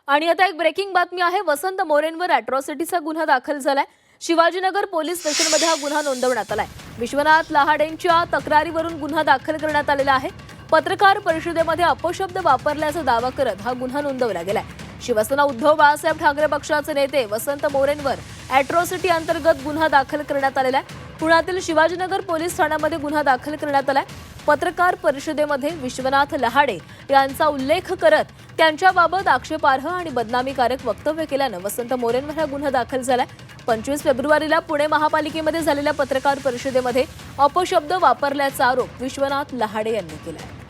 आणि आता एक ब्रेकिंग बातमी आहे। वसंत मोरेंवर अॅट्रॉसिटीचा गुन्हा दाखल झालाय। शिवाजीनगर पोलीस स्टेशनमध्ये हा गुन्हा नोंदवण्यात आलाय। विश्वनाथ लहाडेंच्या तक्रारीवरून गुन्हा दाखल करण्यात आलेला आहे। पत्रकार परिषदेमध्ये अपशब्द वापरल्याचा दावा करत हा गुन्हा नोंदवला गेलाय। शिवसेना उद्धव बाळासाहेब ठाकरे पक्षाचे नेते वसंत मोरेंवर अॅट्रॉसिटी अंतर्गत गुन्हा दाखल करण्यात आलेला आहे। पुण्यातील शिवाजीनगर पोलीस ठाण्यामध्ये गुन्हा दाखल करण्यात आलाय। पत्रकार परिषदेमध्ये विश्वनाथ लहाडे यांचा उल्लेख करत त्यांच्याबाबत आक्षेपार्ह आणि बदनामीकारक वक्तव्य केल्याने वसंत मोरेंवर हा गुन्हा दाखल झालाय। 25 फेब्रुवारीला पुणे महापालिकेमध्ये झालेल्या पत्रकार परिषदेमध्ये अपशब्द वापरल्याचा आरोप विश्वनाथ लहाडे यांनी केलाय।